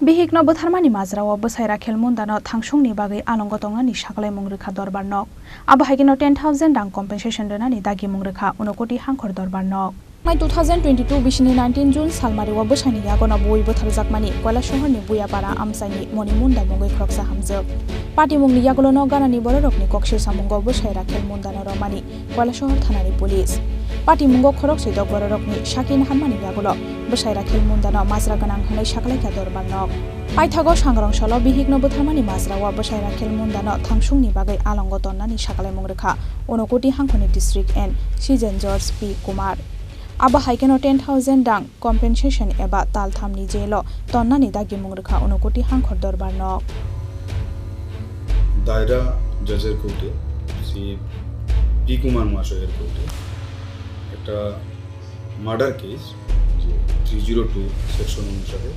Bihikni Butharmani Majrao Bwsai Rakhel Munda Thangsungni bagwi Alongo tongnani saklai Rohorkha Darbar nok. Abo haikino 10,000 dang compensation donani dagi Rohorkha 1 koti hangkhor Darbar nok. Mai 2022 bisini 19 June salmari wa Bwsaini yagono boi butharjakmani koila shohorni buyapara amsaini moni Munda mongoi kroksa hamjak. Party mungni yagolono ganani bororokni kokshir samungo Bwsai Rakhel Munda romani koila shohor thanani police. Party mungo khorok sidok bororokni shakin hanmani yagolo Bwsai Rakhel Munda Majra ganang hanai saklai ka Darbar nok. Paithago sangrong solo Bihikni Butharmani Majrao Bwsai Rakhel Munda Thangsungni bagwi Alongo tonnani saklai Rohorkha 1 koti hangkhoni district and Season George P. Kumar. Aba haikeno 10,000 dang compensation eba tal thamni jelo tonnani dagi Rohorkha 1 koti hangkhor Darbar nok. দায়রা জজের কোর্টে Shri P Kumar মহাশয়ের কোর্টে একটা murder case যে 302 section অনুসারে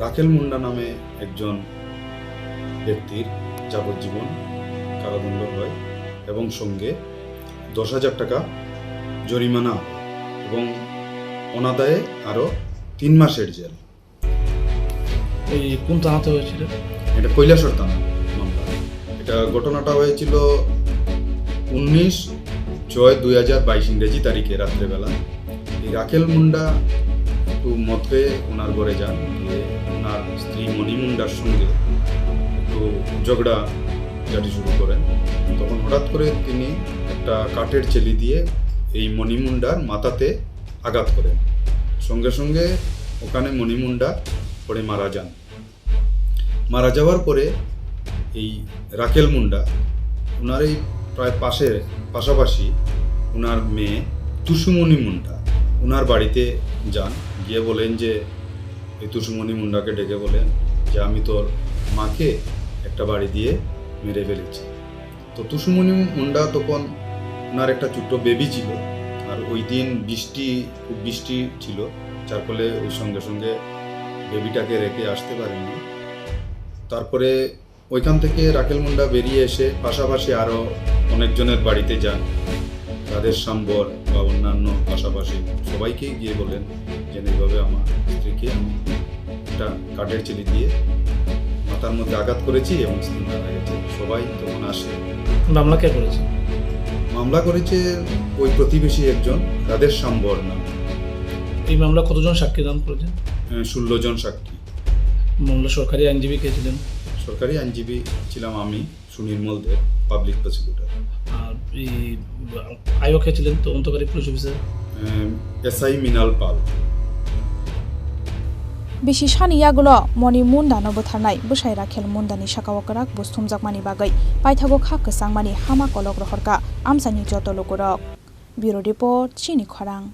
রাখেল মুন্ডা নামে একজন ব্যক্তির যাবজ্জীবন কারাদণ্ড হয় এবং সঙ্গে 10,000 টাকা জরিমানা এবং অনাদায়ে আরও 3 মাসের জেল। এই কোন থানাতে হয়েছিল? এটা কৈলাসর থানা মামলা। এটা ঘটনাটা হয়েছিল 19/6/2022 ইংরেজি তারিখে রাত্রেবেলা। এই রাখেল মুন্ডা একটু মদ খেয়ে ওনার ঘরে যান, গিয়ে ওনার স্ত্রী মণি মুন্ডার সঙ্গে একটু ঝগড়া জাটি শুরু করেন। তখন হঠাৎ করে তিনি একটা কাঠের চেলি দিয়ে এই মণি মুন্ডার মাথাতে আঘাত করেন। সঙ্গে সঙ্গে ওখানে মণি মুন্ডা পড়ে মারা যান। মারা যাওয়ার পরে এই রাখেল মুন্ডা ওনার এই প্রায় পাশাপাশি ওনার মেয়ে তুসুমণি মুন্ডা ওনার বাড়িতে যান, গিয়ে বলেন যে এই তুসুমণি মুন্ডাকে ডেকে বলেন যে আমি তোর মাকে একটা বাড়ি দিয়ে মেরে ফেলেছি। তো তুসুমণি মুন্ডা তখন ওনার একটা ছোট্ট বেবি ছিল, আর ওই দিন খুব বৃষ্টি ছিল, যার ফলে ওই সঙ্গে সঙ্গে বেবিটাকে রেখে আসতে পারেননি। তারপরে ওইখান থেকে রাখেল মুন্ডা বেরিয়ে এসে পাশাপাশি আরও অনেকজনের বাড়িতে যান, তাদের সম্বর বা অন্যান্য পাশাপাশি সবাইকেই গিয়ে বলেন যে এইভাবে আমার স্ত্রীকে একটা কাঠের চেলি দিয়ে মাথার মধ্যে আঘাত করেছি এবং স্ত্রী মারা গেছে। সবাই তখন আসে। মামলা কে করেছে? মামলা করেছে ওই প্রতিবেশী একজন, তাদের সম্বর নাম। এই মামলা কতজন সাক্ষী দান করেছেন? 16 জন সাক্ষী। মামলা সরকারি আইনজীবী কে ছিলেন? সরকারি আইনজীবী ছিলাম আমি, সুনির্মল দেব, পাবলিক প্রসিকিউটর। আর এই আয়োগ কে ছিলেন তদন্তকারী পুলিশ অফিসার? এসআই মিনাল পাল। Bisi shani yagulo moni Munda butharnai Bwsai Rakhel Mundani sakawakarak busthumjakmani bagai paithago kha kwsangmani hama kolok Rohorkha amsani joto lokorok. Bureau report Chini Khorang.